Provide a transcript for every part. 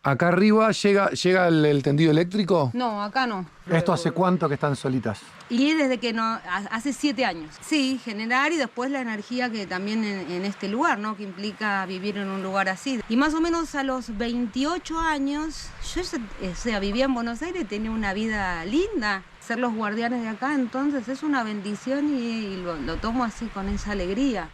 Acá arriba llega el tendido eléctrico. No, acá no. ¿Esto hace cuánto que están solitas? Y desde que hace 7 años. Sí, generar y después la energía que también en este lugar, ¿no? Que implica vivir en un lugar así. Y más o menos a los 28 años, yo vivía en Buenos Aires, tenía una vida linda. Ser los guardianes de acá, entonces es una bendición y lo tomo así con esa alegría.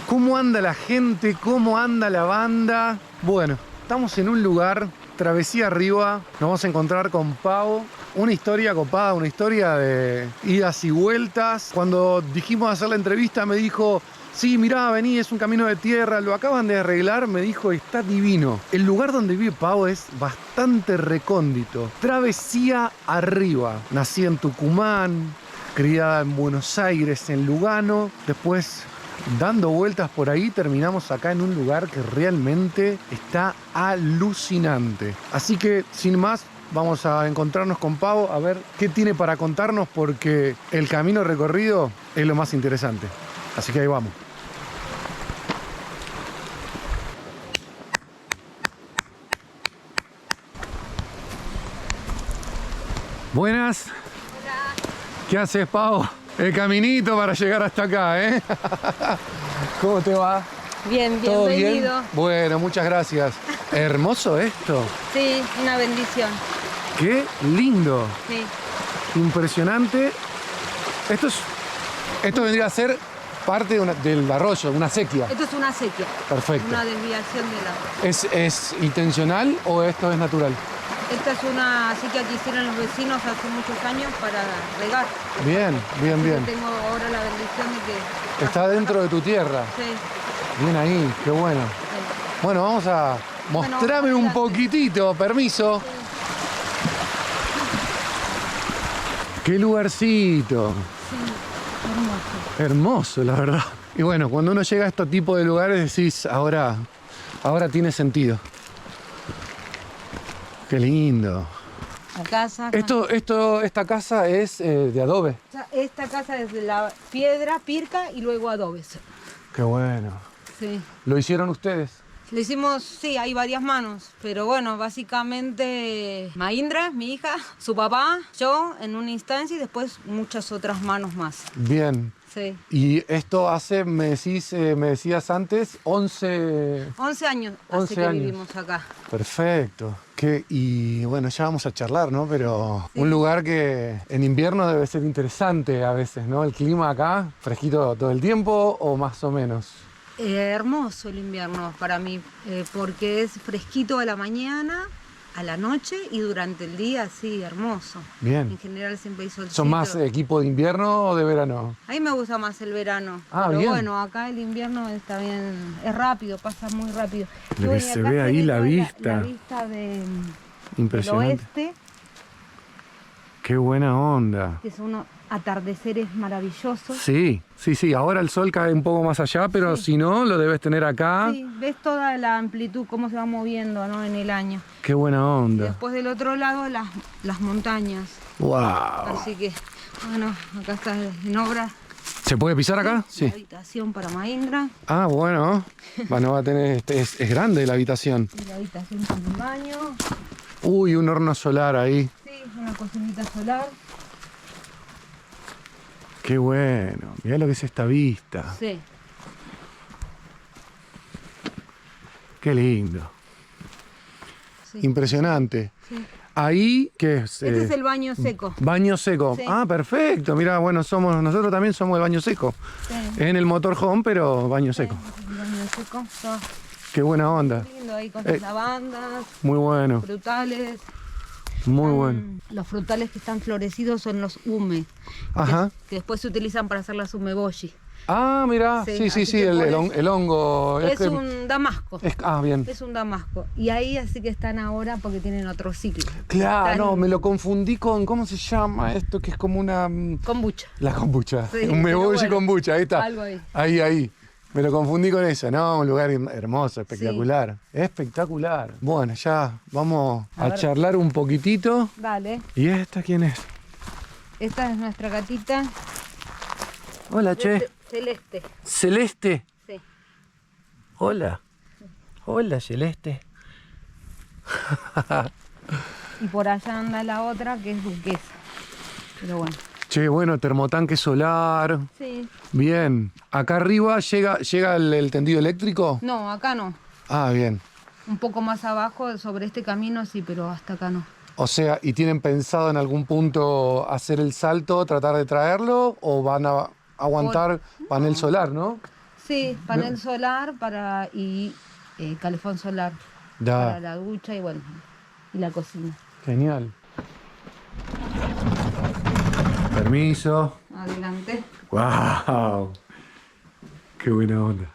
¿Cómo anda la gente? ¿Cómo anda la banda? Bueno, estamos en un lugar, travesía arriba, nos vamos a encontrar con Pau. Una historia copada, una historia de idas y vueltas. Cuando dijimos hacer la entrevista me dijo, sí, mirá, vení, es un camino de tierra, lo acaban de arreglar, me dijo, está divino. El lugar donde vive Pau es bastante recóndito. Travesía arriba. Nací en Tucumán, criada en Buenos Aires, en Lugano, después dando vueltas por ahí terminamos acá en un lugar que realmente está alucinante. Así que sin más vamos a encontrarnos con Pau a ver qué tiene para contarnos, porque el camino recorrido es lo más interesante. Así que ahí vamos. Buenas. Hola. ¿Qué haces, Pau? El caminito para llegar hasta acá, ¿eh? ¿Cómo te va? Bien, ¿Todo bienvenido. bien? Bueno, muchas gracias. Hermoso esto. Sí, una bendición. Qué lindo. Sí. Impresionante. Esto vendría a ser parte del arroyo, una sequía. Esto es una sequía. Perfecto. Una desviación del agua. ¿Es intencional o esto es natural? Esta es una sequía que hicieron los vecinos hace muchos años para regar. Bien, bien, Así bien. que tengo ahora la bendición de que... Está dentro de tu tierra. Sí, Bien ahí, qué bueno. sí. Bueno, vamos a mostrarme Bueno, un poquitito, permiso. Qué lugarcito. Sí, hermoso. Hermoso, la verdad. Y bueno, cuando uno llega a este tipo de lugares decís, ahora tiene sentido. Qué lindo. La casa... Esta casa es de adobe. Esta casa es de la piedra, pirca y luego adobes. Qué bueno. Sí. ¿Lo hicieron ustedes? Lo hicimos, sí, hay varias manos, pero bueno, básicamente Maindra, mi hija, su papá, yo en una instancia y después muchas otras manos más. Bien. Sí. Y esto hace, me decías antes, 11 años 11 hace que años. vivimos acá. Perfecto. Y bueno, ya vamos a charlar, ¿no? Pero Sí. un lugar que en invierno debe ser interesante a veces, ¿no? El clima acá, fresquito todo el tiempo o más o menos. Hermoso el invierno para mí, porque es fresquito a la mañana, a la noche y durante el día, sí, hermoso. Bien. En general siempre hay solcito. ¿Son más equipo de invierno o de verano? A mí me gusta más el verano. Ah, pero bien. bueno, acá el invierno está bien, es rápido, pasa muy rápido. Lo que Y se acá ve ahí, la tenés vista. La vista del Impresionante. oeste, Qué buena onda. que son unos atardeceres maravillosos. Sí. Ahora el sol cae un poco más allá, pero Sí. si no, lo debes tener acá. Sí, ves toda la amplitud, cómo se va moviendo, ¿no? En el año. Qué buena Y onda. después del otro lado, las montañas. Wow. Así que, bueno, acá está en obra. ¿Se puede pisar acá? La Sí. habitación para Maindra. Ah, bueno. Bueno, va a tener, es grande la habitación. Y la habitación con un baño. Uy, un horno solar ahí. Sí, una cocinita solar. Qué bueno. Mirá lo que es esta vista. Sí. Qué lindo. Sí. Impresionante. Sí. Ahí, ¿qué es? Este es el baño seco. Baño seco. Sí. Ah, perfecto. Mirá, bueno, nosotros también somos el baño seco. Sí. En el motorhome, pero baño seco. El baño seco. Está Qué buena onda. lindo ahí con las lavandas, Muy bueno. frutales. Muy bueno. Los frutales que están florecidos son los ume. Ajá. Que después se utilizan para hacer las umeboshi. Ah, mirá. Sí, Sí, así que el hongo. Es que- un damasco. bien. Es un damasco. Y ahí así que están ahora porque tienen otro ciclo. Claro, Están- no, me lo confundí con, ¿cómo se llama esto? Que es como una... Kombucha. La kombucha. Sí, Un pero meboshi bueno, kombucha, ahí está. algo ahí. Ahí. Me lo confundí con eso, ¿no? Un lugar hermoso, espectacular. Sí. Espectacular. Bueno, ya vamos a charlar un poquitito. Dale. ¿Y esta quién es? Esta es nuestra gatita. Hola, che. Celeste. ¿Celeste? Sí. Hola. Hola, Celeste. Y por allá anda la otra que es duquesa. Pero bueno. Che, bueno, termotanque solar. Sí. Bien. ¿Acá arriba llega el tendido eléctrico? No, acá no. Ah, bien. Un poco más abajo, sobre este camino sí, pero hasta acá no. O sea, ¿y tienen pensado en algún punto hacer el salto, tratar de traerlo? ¿O van a aguantar panel solar, no? Sí, panel solar y calefón solar. Para la ducha y bueno, y la cocina. Genial. Permiso. Adelante. ¡Wow! ¡Qué buena onda!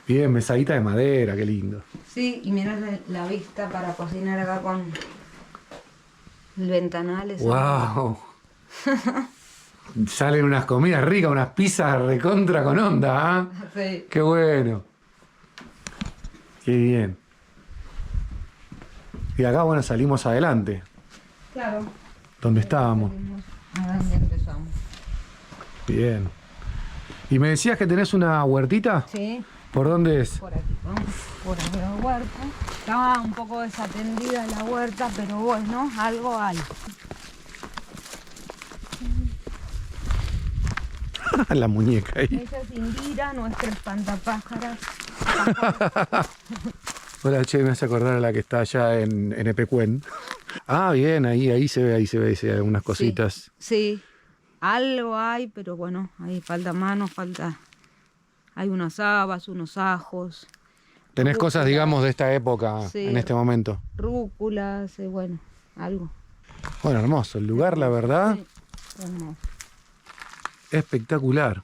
Bien, mesadita de madera, qué lindo. Sí, y mirá la vista para cocinar acá con el ventanal. ¡Wow! Salen unas comidas ricas, unas pizzas recontra con onda, ¿eh? Sí. ¡Qué bueno! ¡Qué bien! Y acá, bueno, salimos adelante. Claro. ¿Dónde estábamos? A dónde empezamos. Bien. ¿Y me decías que tenés una huertita? Sí. ¿Por dónde es? Por aquí, vamos por aquí la huerta. Estaba un poco desatendida la huerta, pero bueno, algo hay. La muñeca ahí. Ella es Indira, nuestra espantapájaros. Hola, che, me hace acordar a la que está allá en Epecuén. Ah, bien, ahí se ve algunas cositas. Sí, algo hay, pero bueno, ahí falta mano, hay unas habas, unos ajos. Tenés cosas, digamos, de esta época, sí, en este momento. Rúculas, bueno, algo. Bueno, hermoso el lugar, la verdad. Sí, hermoso. Espectacular.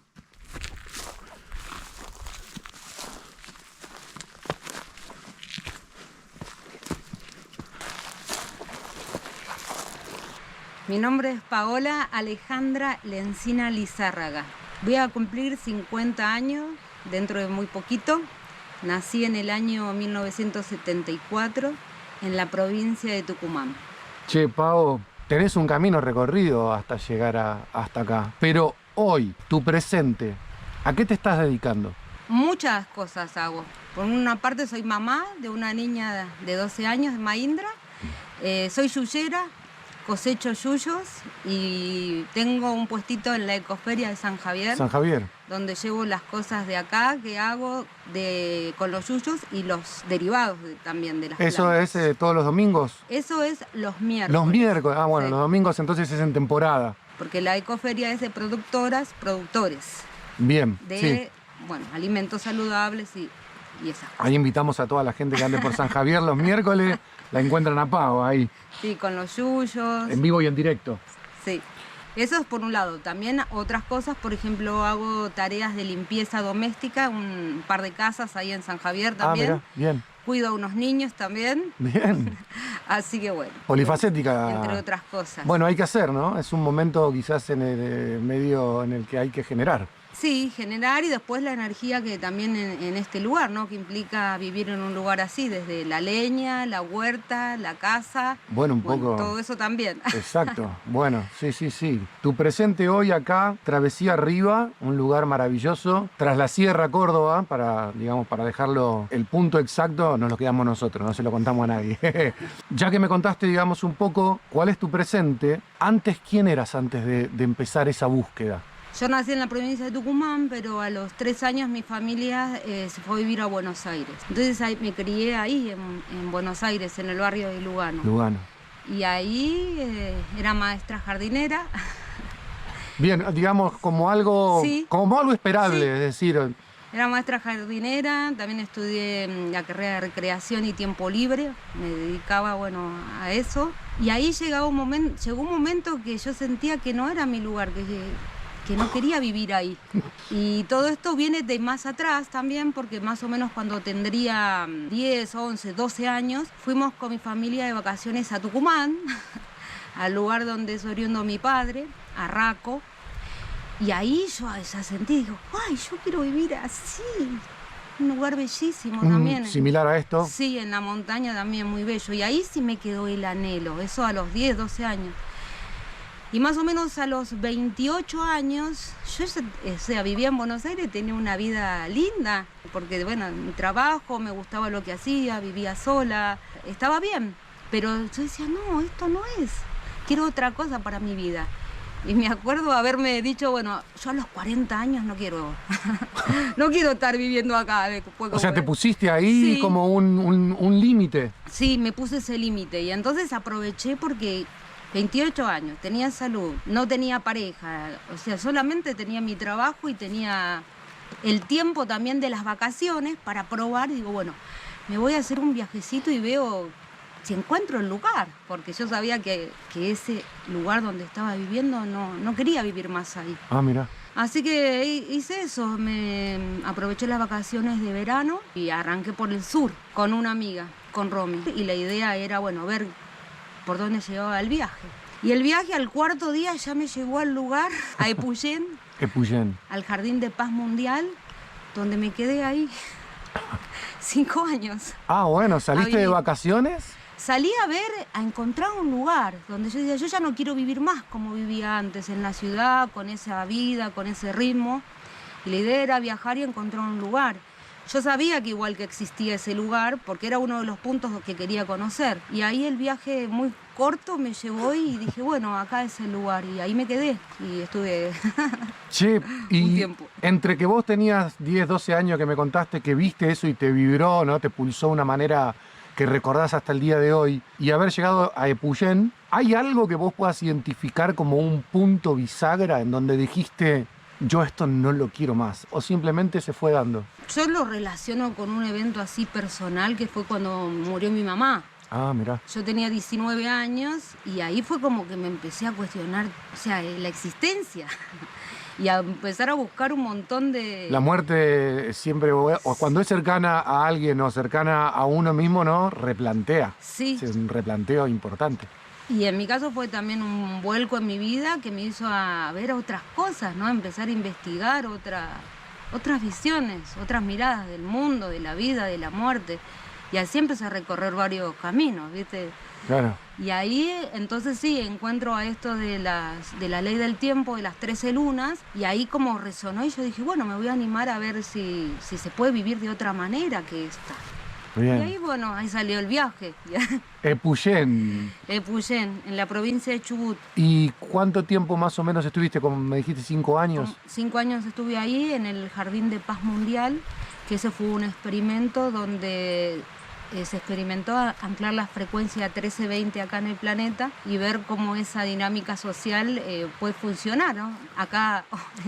Mi nombre es Paola Alejandra Lencina Lizárraga. Voy a cumplir 50 años dentro de muy poquito. Nací en el año 1974 en la provincia de Tucumán. Che, Pau, tenés un camino recorrido hasta llegar hasta acá. Pero hoy, tu presente, ¿a qué te estás dedicando? Muchas cosas hago. Por una parte soy mamá de una niña de 12 años, de Maindra. Soy yuyera. Cosecho yuyos y tengo un puestito en la ecoferia de San Javier. San Javier. Donde llevo las cosas de acá que hago con los yuyos y los derivados también de las plantas. ¿Eso es todos los domingos? Eso es los miércoles. Los miércoles, bueno, sí. Los domingos entonces es en temporada. Porque la ecoferia es de productores. Bien, de, bueno, alimentos saludables y esas cosas. Ahí invitamos a toda la gente que ande por San Javier los miércoles. La encuentran a Pau ahí. Sí, con los yuyos. En vivo y en directo. Sí. Eso es por un lado. También otras cosas, por ejemplo, hago tareas de limpieza doméstica, un par de casas ahí en San Javier también. Ah, mirá, bien. Cuido a unos niños también. Bien. Así que bueno. Polifacética. Entre otras cosas. Bueno, hay que hacer, ¿no? Es un momento quizás en el medio en el que hay que generar. Sí, generar y después la energía que también en este lugar, ¿no? Que implica vivir en un lugar así, desde la leña, la huerta, la casa. Bueno, un poco. Todo eso también. Exacto. Bueno, sí. Tu presente hoy acá, Travesía Arriba, un lugar maravilloso, tras la Sierra Córdoba, para dejarlo el punto exacto, nos lo quedamos nosotros, no se lo contamos a nadie. Ya que me contaste, digamos, un poco cuál es tu presente, ¿quién eras antes de empezar esa búsqueda? Yo nací en la provincia de Tucumán, pero a los 3 años mi familia se fue a vivir a Buenos Aires. Entonces me crié ahí, en Buenos Aires, en el barrio de Lugano. Y ahí era maestra jardinera. Bien, digamos, como algo esperable, sí. Es decir... Era maestra jardinera, también estudié la carrera de recreación y tiempo libre, me dedicaba, a eso. Y ahí llegó un momento que yo sentía que no era mi lugar, que no quería vivir ahí. Y todo esto viene de más atrás también, porque más o menos cuando tendría 10, 11, 12 años, fuimos con mi familia de vacaciones a Tucumán, al lugar donde es oriundo mi padre, a Raco. Y ahí yo ya sentí, digo, ay, yo quiero vivir así. Un lugar bellísimo también. Similar a esto. Sí, en la montaña también muy bello. Y ahí sí me quedó el anhelo, eso a los 10, 12 años. Y más o menos a los 28 años, yo vivía en Buenos Aires, tenía una vida linda, porque bueno, mi trabajo, me gustaba lo que hacía, vivía sola, estaba bien. Pero yo decía, no, esto no es, quiero otra cosa para mi vida. Y me acuerdo haberme dicho, bueno, yo a los 40 años no quiero, no quiero estar viviendo acá. O sea, te pusiste ahí sí, como un límite. Sí, me puse ese límite y entonces aproveché porque 28 años, tenía salud, no tenía pareja, o sea, solamente tenía mi trabajo y tenía el tiempo también de las vacaciones para probar. Digo, bueno, me voy a hacer un viajecito y veo si encuentro el lugar, porque yo sabía que ese lugar donde estaba viviendo no quería vivir más ahí. Ah, mira. Así que hice eso, me aproveché las vacaciones de verano y arranqué por el sur con una amiga, con Romy. Y la idea era, bueno, ver por dónde llevaba el viaje. Y el viaje al cuarto día ya me llevó al lugar, a Epuyén, al Jardín de Paz Mundial, donde me quedé ahí 5 años. Ah, bueno, ¿saliste de vacaciones? Salí a encontrar un lugar donde yo decía, yo ya no quiero vivir más como vivía antes, en la ciudad, con esa vida, con ese ritmo. Y la idea era viajar y encontrar un lugar. Yo sabía que igual que existía ese lugar, porque era uno de los puntos que quería conocer. Y ahí el viaje muy corto me llevó y dije, bueno, acá es el lugar. Y ahí me quedé y estuve Che, y un tiempo. Entre que vos tenías 10, 12 años que me contaste que viste eso y te vibró, ¿no? Te pulsó de una manera que recordás hasta el día de hoy, y haber llegado a Epuyén, ¿hay algo que vos puedas identificar como un punto bisagra en donde dijiste, yo esto no lo quiero más, o simplemente se fue dando? Yo lo relaciono con un evento así personal que fue cuando murió mi mamá. Ah, mirá. Yo tenía 19 años y ahí fue como que me empecé a cuestionar, o sea, la existencia. Y a empezar a buscar un montón de... La muerte siempre, o cuando es cercana a alguien o cercana a uno mismo, ¿no? Replantea. Sí. Es un replanteo importante. Y en mi caso fue también un vuelco en mi vida que me hizo a ver otras cosas, ¿no? Empezar a investigar otras visiones, otras miradas del mundo, de la vida, de la muerte. Y así empecé a recorrer varios caminos, ¿viste? Claro. Y ahí, entonces sí, encuentro a esto de la ley del tiempo, de las 13 lunas, y ahí como resonó y yo dije, bueno, me voy a animar a ver si se puede vivir de otra manera que esta. Bien. Y ahí, bueno, ahí salió el viaje. Epuyén. Epuyén, en la provincia de Chubut. ¿Y cuánto tiempo más o menos estuviste? Como me dijiste, 5 años. 5 años estuve ahí en el Jardín de Paz Mundial, que ese fue un experimento donde se experimentó a anclar la frecuencia 1320 acá en el planeta y ver cómo esa dinámica social puede funcionar, ¿no? Acá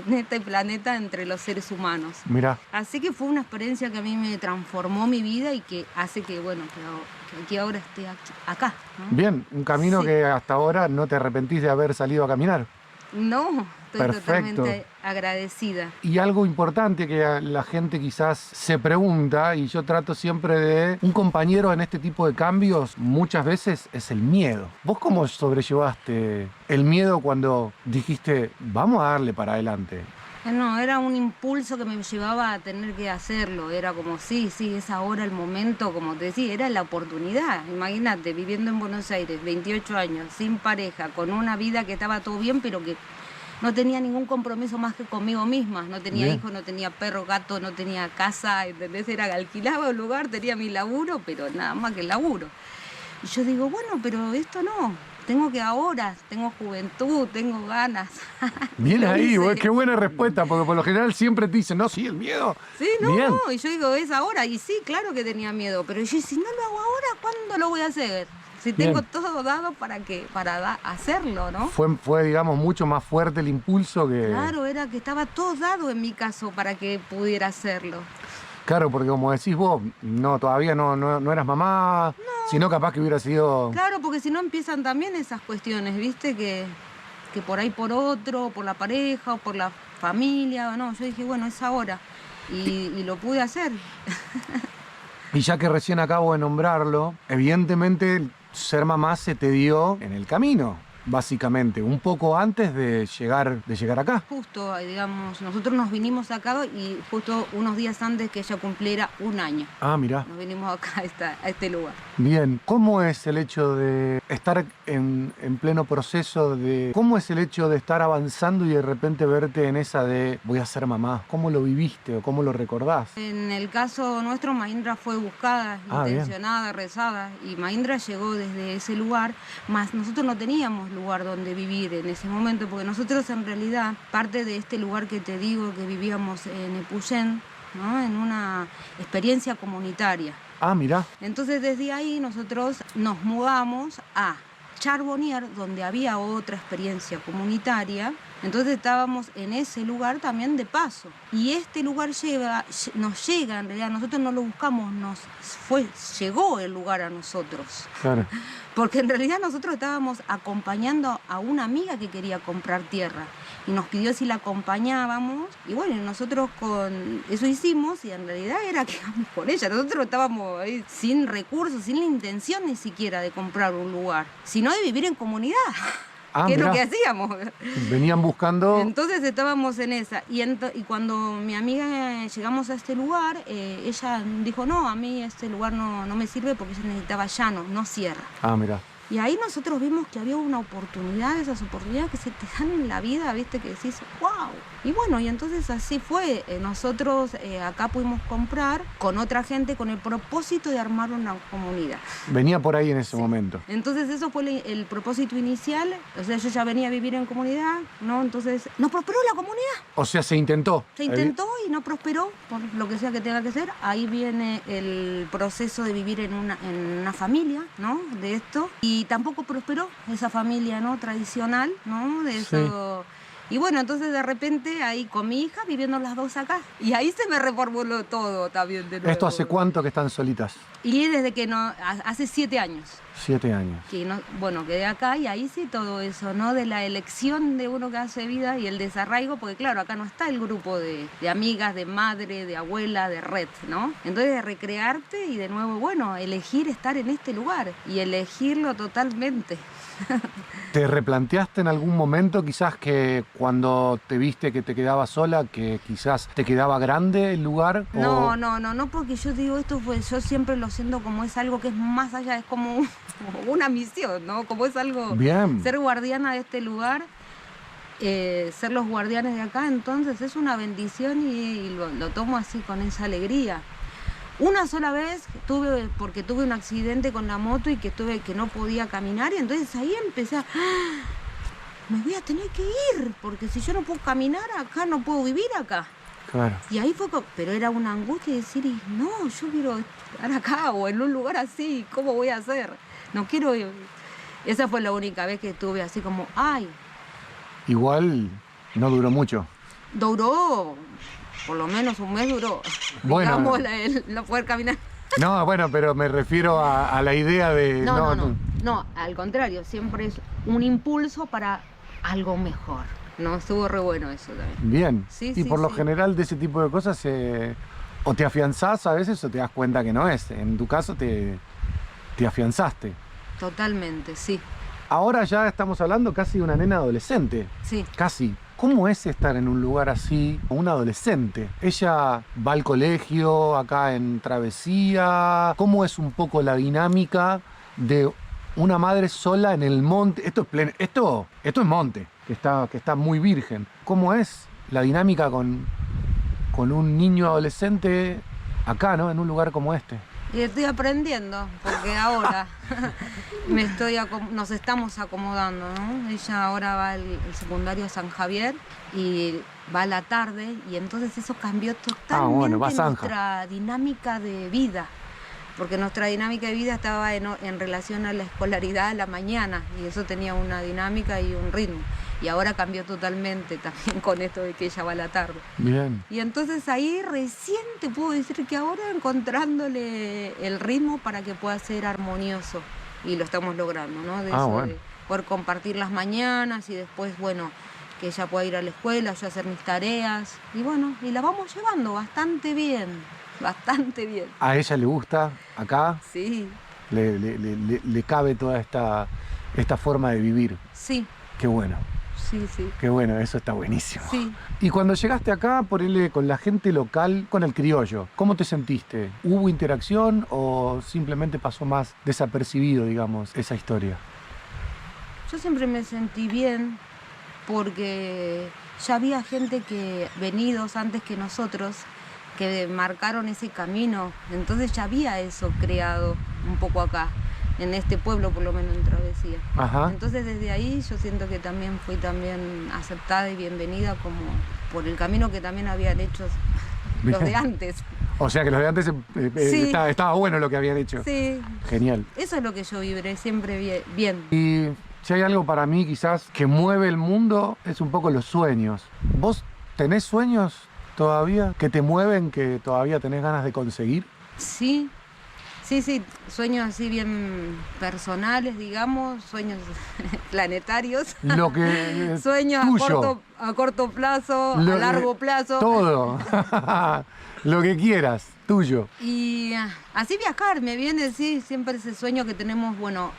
en este planeta entre los seres humanos. Mirá. Así que fue una experiencia que a mí me transformó mi vida y que hace que, bueno, que aquí ahora esté acá, ¿no? Bien, un camino que hasta ahora no te arrepentís de haber salido a caminar. No, estoy Perfecto. totalmente agradecida. Y algo importante que la gente quizás se pregunta, y yo trato siempre de... Un compañero en este tipo de cambios muchas veces es el miedo. ¿Vos cómo sobrellevaste el miedo cuando dijiste, vamos a darle para adelante? No, era un impulso que me llevaba a tener que hacerlo. Era como, sí, es ahora el momento, como te decía, era la oportunidad. Imagínate, viviendo en Buenos Aires, 28 años, sin pareja, con una vida que estaba todo bien, pero que no tenía ningún compromiso más que conmigo misma. No tenía hijos, no tenía perro, gato, no tenía casa, ¿entendés? Era que alquilaba un lugar, tenía mi laburo, pero nada más que el laburo. Y yo digo, bueno, pero esto no. Tengo que ahora, tengo juventud, tengo ganas. Bien ahí, qué buena respuesta, porque por lo general siempre te dicen, no, sí, el miedo. Sí, no, y yo digo, es ahora. Y sí, claro que tenía miedo, pero yo, si no lo hago ahora, ¿cuándo lo voy a hacer? Si tengo todo dado para hacerlo, ¿no? Fue, digamos, mucho más fuerte el impulso que... Claro, era que estaba todo dado en mi caso para que pudiera hacerlo. Claro, porque como decís vos, todavía no eras mamá, sino capaz que hubiera sido... Claro, porque si no empiezan también esas cuestiones, ¿viste? Que por ahí por otro, por la pareja o por la familia, no, yo dije, bueno, es ahora. Y lo pude hacer. Y ya que recién acabo de nombrarlo, evidentemente ser mamá se te dio en el camino. básicamente, un poco antes de llegar acá. Justo, digamos, nosotros nos vinimos acá y justo unos días antes que ella cumpliera un año. Ah, mirá. Nos vinimos acá a este lugar. Bien, ¿cómo es el hecho de estar en pleno proceso de... ¿Cómo es el hecho de estar avanzando y de repente verte en esa de voy a ser mamá? ¿Cómo lo viviste o cómo lo recordás? En el caso nuestro, Mahindra fue buscada, intencionada, rezada, y Mahindra llegó desde ese lugar, más nosotros no teníamos lugar donde vivir en ese momento, porque nosotros en realidad, parte de este lugar que te digo que vivíamos en Epuyén, ¿no? En una experiencia comunitaria. Ah, mirá. Entonces desde ahí nosotros nos mudamos a Charbonnier, donde había otra experiencia comunitaria. Entonces estábamos en ese lugar también de paso. Y este lugar nos llega, en realidad nosotros no lo buscamos, llegó el lugar a nosotros. Claro. Porque en realidad nosotros estábamos acompañando a una amiga que quería comprar tierra. Y nos pidió si la acompañábamos. Y bueno, nosotros con eso hicimos y en realidad era que íbamos con ella. Nosotros estábamos ahí sin recursos, sin la intención ni siquiera de comprar un lugar, sino de vivir en comunidad. Ah, que mirá. es lo que hacíamos. Venían buscando... Entonces estábamos en esa. Y cuando mi amiga llegamos a este lugar, ella dijo, no, a mí este lugar no me sirve porque ella necesitaba llano, no sierra. Ah, mirá. Y ahí nosotros vimos que había una oportunidad, esas oportunidades que se te dan en la vida, viste, que decís, wow. Y bueno, y entonces así fue. Nosotros acá pudimos comprar con otra gente con el propósito de armar una comunidad. Venía por ahí en ese momento. Entonces eso fue el propósito inicial. O sea, yo ya venía a vivir en comunidad, ¿no? Entonces, no prosperó la comunidad. O sea, se intentó. Se intentó y no prosperó, por lo que sea que tenga que ser. Ahí viene el proceso de vivir en una familia, ¿no? De esto. Y tampoco prosperó esa familia, ¿no? Tradicional, ¿no? De eso. Sí. Y bueno, entonces de repente ahí con mi hija viviendo las dos acá. Y ahí se me reformuló todo también de nuevo. ¿Esto hace cuánto que están solitas? Y desde que hace 7 años. 7 años. Que bueno, quedé acá y ahí sí todo eso, ¿no? De la elección de uno que hace vida y el desarraigo, porque claro, acá no está el grupo de amigas, de madre, de abuela, de red, ¿no? Entonces de recrearte y de nuevo, bueno, elegir estar en este lugar y elegirlo totalmente. ¿Te replanteaste en algún momento quizás que cuando te viste que te quedabas sola, que quizás te quedaba grande el lugar? No, porque yo digo esto, pues yo siempre lo siento como es algo que es más allá, es como una misión, ¿no? Como es algo, bien, ser guardiana de este lugar, ser los guardianes de acá, entonces es una bendición y lo tomo así con esa alegría. Una sola vez porque tuve un accidente con la moto y que no podía caminar y entonces ahí empecé a... Me voy a tener que ir, porque si yo no puedo caminar acá, no puedo vivir acá. Claro. Y ahí pero era una angustia decir, no, yo quiero estar acá o en un lugar así, ¿cómo voy a hacer? No quiero... Esa fue la única vez que estuve así como, ay. Igual no duró mucho. Duró... Por lo menos un mes duró, bueno, digamos, el no poder caminar. No, bueno, pero me refiero a la idea de... No, al contrario, siempre es un impulso para algo mejor. No, estuvo re bueno eso también. Bien, sí, y por lo general de ese tipo de cosas o te afianzás a veces o te das cuenta que no es. En tu caso te afianzaste. Totalmente, sí. Ahora ya estamos hablando casi de una nena adolescente. Sí. Casi. ¿Cómo es estar en un lugar así, una adolescente? Ella va al colegio, acá en Travesía. ¿Cómo es un poco la dinámica de una madre sola en el monte? Esto es monte, que está muy virgen. ¿Cómo es la dinámica con un niño adolescente acá, ¿no? En un lugar como este. Y estoy aprendiendo, porque ahora nos estamos acomodando, ¿no? Ella ahora va al secundario San Javier y va a la tarde y entonces eso cambió totalmente nuestra dinámica de vida. Porque nuestra dinámica de vida estaba en relación a la escolaridad a la mañana y eso tenía una dinámica y un ritmo. Y ahora cambió totalmente también con esto de que ella va a la tarde. Bien. Y entonces ahí recién te puedo decir que ahora encontrándole el ritmo para que pueda ser armonioso. Y lo estamos logrando, ¿no? De poder compartir las mañanas y después, bueno, que ella pueda ir a la escuela, yo hacer mis tareas. Y bueno, y la vamos llevando bastante bien. Bastante bien. ¿A ella le gusta acá? Sí. ¿Le cabe toda esta esta forma de vivir. Sí, Qué bueno, sí, sí. qué bueno, eso está buenísimo. Sí. Y cuando llegaste acá, con la gente local, con el criollo, ¿cómo te sentiste? ¿Hubo interacción o simplemente pasó más desapercibido, digamos, esa historia? Yo siempre me sentí bien porque ya había gente que venidos antes que nosotros que marcaron ese camino, entonces ya había eso creado un poco acá, en este pueblo por lo menos en Travesía. Ajá. Entonces desde ahí yo siento que también fui también aceptada y bienvenida como por el camino que también habían hecho los de antes. O sea que los de antes Sí. estaba bueno lo que habían hecho. Sí, Genial. eso es lo que yo vibré siempre bien. Y si hay algo para mí quizás que mueve el mundo, es un poco los sueños. ¿Vos tenés sueños todavía que te mueven, que todavía tenés ganas de conseguir? Sí, sí, sueños así bien personales, digamos, sueños planetarios, Lo que sueños tuyo. a corto plazo, Lo- a largo plazo. Todo. Lo que quieras, tuyo. Y así viajar, me viene, sí, siempre ese sueño que tenemos, bueno,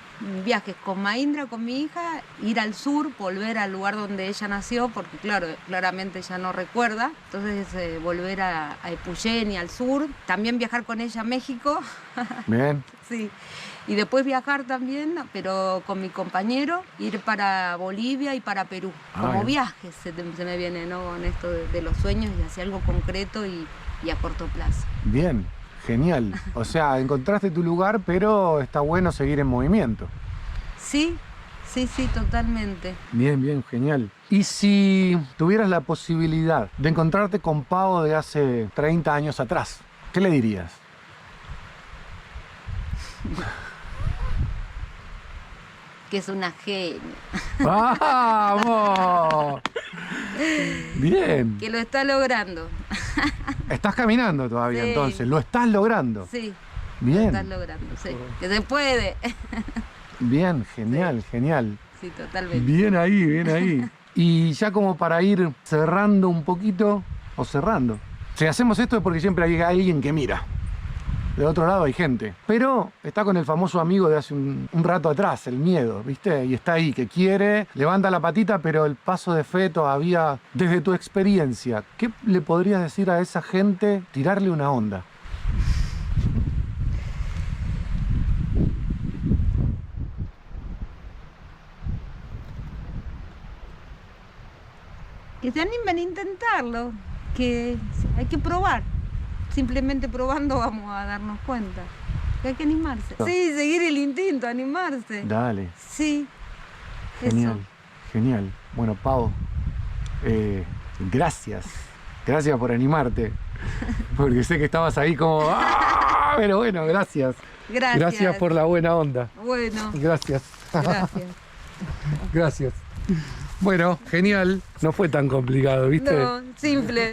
viajes con Maindra, con mi hija, ir al sur, volver al lugar donde ella nació, porque claro, claramente ya no recuerda, entonces volver a Epuyén y al sur, también viajar con ella a México, Bien. sí, y después viajar también, pero con mi compañero, ir para Bolivia y para Perú, Ah, como bien. viajes se me viene, ¿no? Con esto de los sueños y hacia algo concreto y a corto plazo. Bien. Genial. O sea, encontraste tu lugar, pero está bueno seguir en movimiento. Sí, sí, totalmente. Bien, bien, genial. Y si tuvieras la posibilidad de encontrarte con Pau de hace 30 años atrás, ¿qué le dirías? Que es una genia, ¡Vamos! Bien. que lo está logrando. Estás caminando todavía, Sí. entonces. Lo estás logrando. Sí, lo está Bien. logrando, sí. Que se puede. Bien, genial, genial. Sí, totalmente. Bien ahí, bien ahí. Y ya como para ir cerrando un poquito, o cerrando. Si hacemos esto es porque siempre hay alguien que mira. De otro lado hay gente. Pero está con el famoso amigo de hace un rato atrás, el miedo, ¿viste? Y está ahí, que quiere, levanta la patita, pero el paso de fe todavía, desde tu experiencia, ¿qué le podrías decir a esa gente? Tirarle una onda. Que se animen a intentarlo, que hay que probar. Simplemente probando vamos a darnos cuenta. Que hay que animarse. Sí, seguir el instinto, animarse. Dale. Sí. Genial, Eso. genial. Bueno, Pau, gracias. Gracias por animarte. Porque sé que estabas ahí como... ¡ah! Pero bueno, gracias. Gracias. Gracias por la buena onda. Bueno, Gracias. gracias. Gracias. Bueno, genial. No fue tan complicado, ¿viste? No, simple.